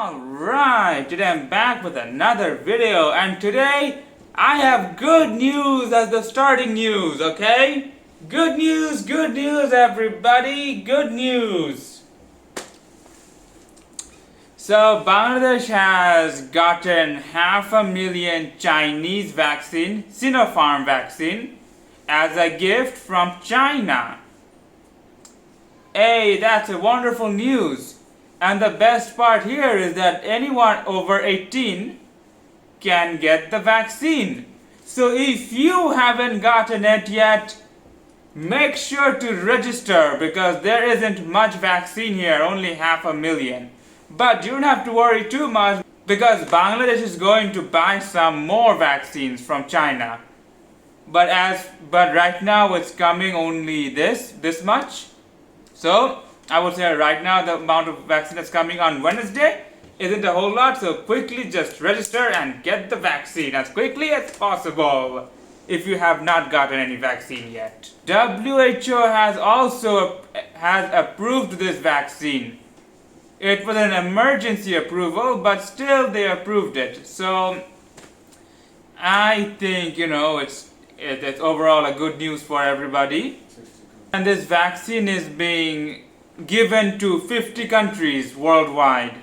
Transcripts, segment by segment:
Alright, today I'm back with another video, and today I have good news as the starting news, okay? Good news everybody, good news! So Bangladesh has gotten 500,000 Chinese vaccine, Sinopharm vaccine, as a gift from China. Hey, that's a wonderful news. And the best part here is that anyone over 18 can get the vaccine. So if you haven't gotten it yet, make sure to register because there isn't much vaccine here, only 500,000. But you don't have to worry too much because Bangladesh is going to buy some more vaccines from China. But right now it's coming only this much. So I would say right now the amount of vaccine that's coming on Wednesday isn't a whole lot, so quickly just register and get the vaccine as quickly as possible if you have not gotten any vaccine yet. WHO has approved this vaccine. It was an emergency approval, but still they approved it. So I think it's overall a good news for everybody. And this vaccine is being given to 50 countries worldwide.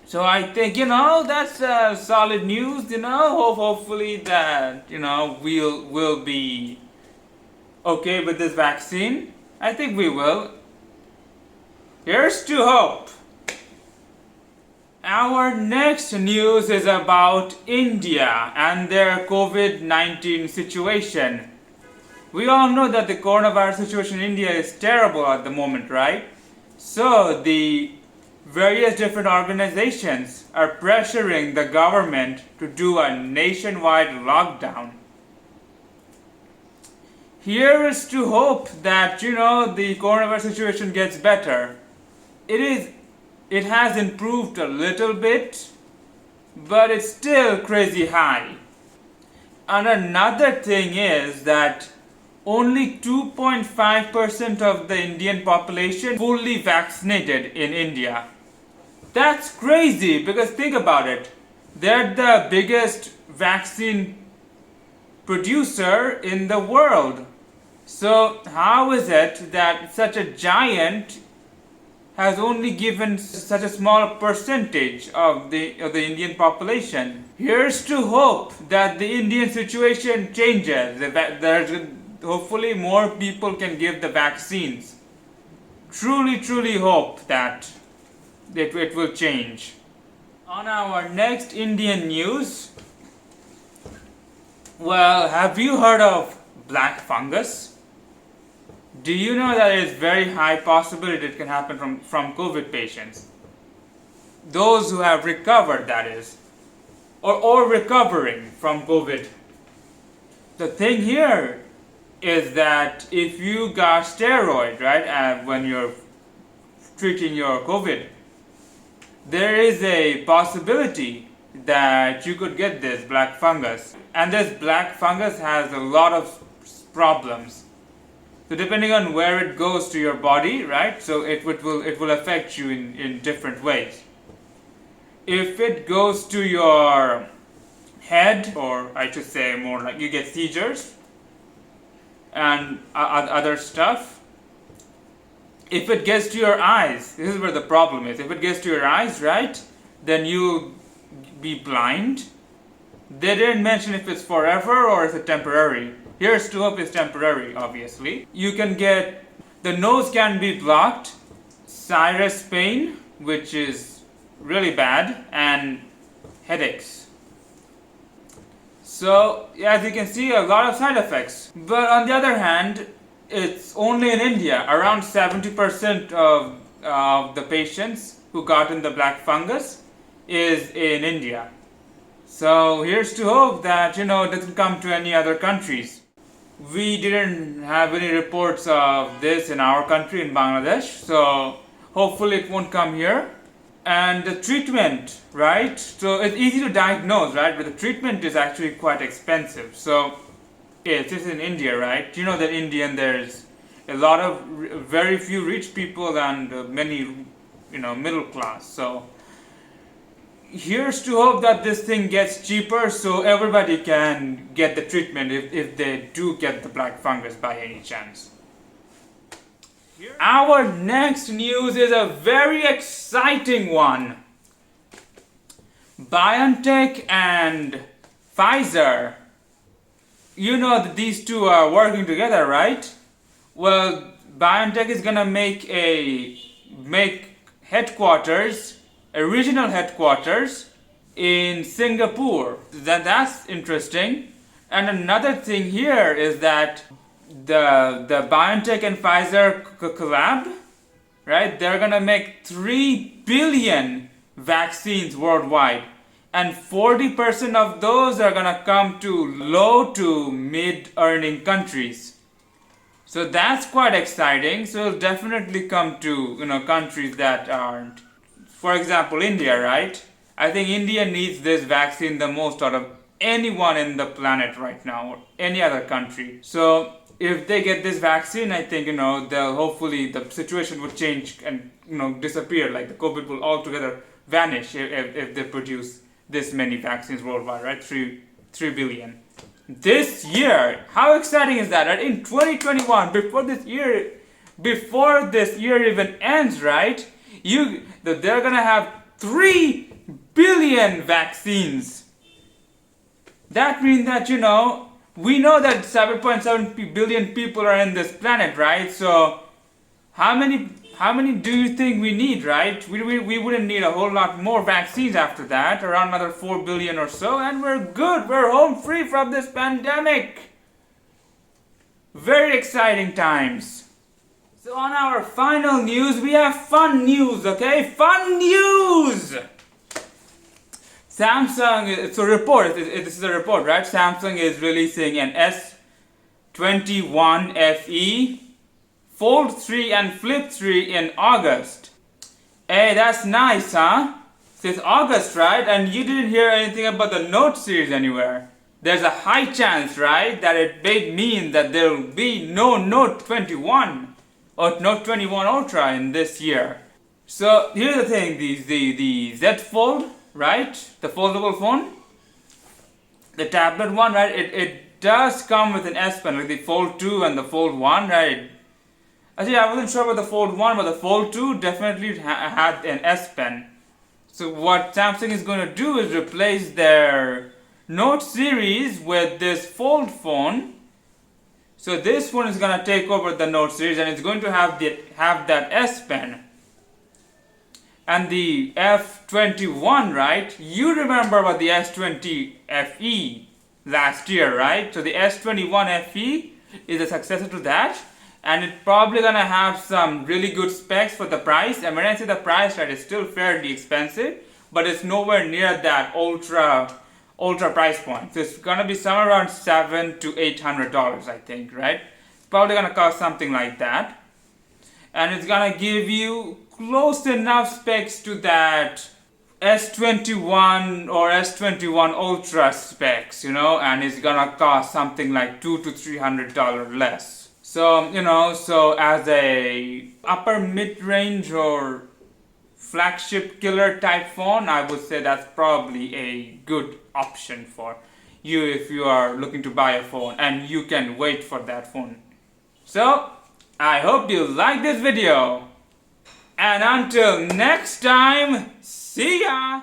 So I think, that's solid news, hopefully that, we'll be okay with this vaccine. I think we will. Here's to hope. Our next news is about India and their COVID-19 situation. We all know that the coronavirus situation in India is terrible at the moment, right? So the various different organizations are pressuring the government to do a nationwide lockdown. Here is to hope that, the coronavirus situation gets better. It has improved a little bit, but it's still crazy high. And another thing is that only 2.5% of the Indian population fully vaccinated in India. That's crazy because think about it. They're the biggest vaccine producer in the world. So how is it that such a giant has only given such a small percentage of the Indian population? Here's to hope that the Indian situation changes. Hopefully more people can give the vaccines. Truly hope that it will change. On our next Indian news, well, have you heard of black fungus? Do you know that it is very high possibility it can happen from COVID patients? Those who have recovered, that is, or recovering from COVID. The thing here is that if you got steroid, right, when you're treating your COVID, there is a possibility that you could get this black fungus. And this black fungus has a lot of problems. So depending on where it goes to your body, right, so it will affect you in different ways. If it goes to your head, or I should say more like you get seizures, and other stuff. If it gets to your eyes, this is where the problem is. If it gets to your eyes, right, then you'll be blind. They didn't mention if it's forever or is it temporary. Here's to hope it's temporary, obviously. You can get, the nose can be blocked, sinus pain, which is really bad, and headaches. So, as you can see, a lot of side effects. But on the other hand, it's only in India. Around 70% of the patients who got in the black fungus is in India. So here's to hope that, it doesn't come to any other countries. We didn't have any reports of this in our country, in Bangladesh. So hopefully it won't come here. And the treatment, right? So it's easy to diagnose, right? But the treatment is actually quite expensive. So it's just in India, right? You know that there's a lot of very few rich people and many middle class. So here's to hope that this thing gets cheaper so everybody can get the treatment if they do get the black fungus by any chance. Our next news is a very exciting one. BioNTech and Pfizer, you know that these two are working together, right? Well, BioNTech is gonna make headquarters, a regional headquarters in Singapore. That's interesting. And another thing here is that the BioNTech and Pfizer collabed, right? They're gonna make 3 billion vaccines worldwide, and 40% of those are gonna come to low to mid earning countries. So that's quite exciting. So it'll definitely come to countries that aren't, for example, India, right? I think India needs this vaccine the most out of anyone in the planet right now, or any other country. So if they get this vaccine, I think they'll hopefully the situation will change and disappear. Like the COVID will altogether vanish if they produce this many vaccines worldwide, right? 3 billion. This year, how exciting is that, right? In 2021, before this year even ends, right? They're gonna have 3 billion vaccines. That means that we know that 7.7 billion people are in this planet, right? So how many do you think we need, right? We wouldn't need a whole lot more vaccines after that, around another 4 billion or so, and we're good. We're home free from this pandemic. Very exciting times. So on our final news, we have fun news, okay? Fun news! Samsung, it's a report, this is a report, right? Samsung is releasing an S21 FE, Fold 3 and Flip 3 in August. Hey, that's nice, huh? It's August, right? And you didn't hear anything about the Note series anywhere. There's a high chance, right, that it may mean that there will be no Note 21 or Note 21 Ultra in this year. So here's the thing, the Z Fold, right? The foldable phone, the tablet one, right? It does come with an S Pen, like the Fold 2 and the Fold 1, right? Actually, I wasn't sure about the Fold 1, but the Fold 2 definitely had an S Pen. So what Samsung is going to do is replace their Note series with this Fold phone. So this one is going to take over the Note series, and it's going to have that S Pen. And the F21, right? You remember about the S20 FE last year, right? So the S21 FE is a successor to that, and it's probably gonna have some really good specs for the price. And when I say the price, right, it's still fairly expensive, but it's nowhere near that ultra price point. So it's gonna be somewhere around $700 to $800, I think, right? It's probably gonna cost something like that, and it's gonna give you close enough specs to that S21 or S21 Ultra specs, and it's gonna cost something like $200 to $300 less. So, so as a upper mid-range or flagship killer type phone, I would say that's probably a good option for you if you are looking to buy a phone and you can wait for that phone. So, I hope you like this video. And until next time, see ya!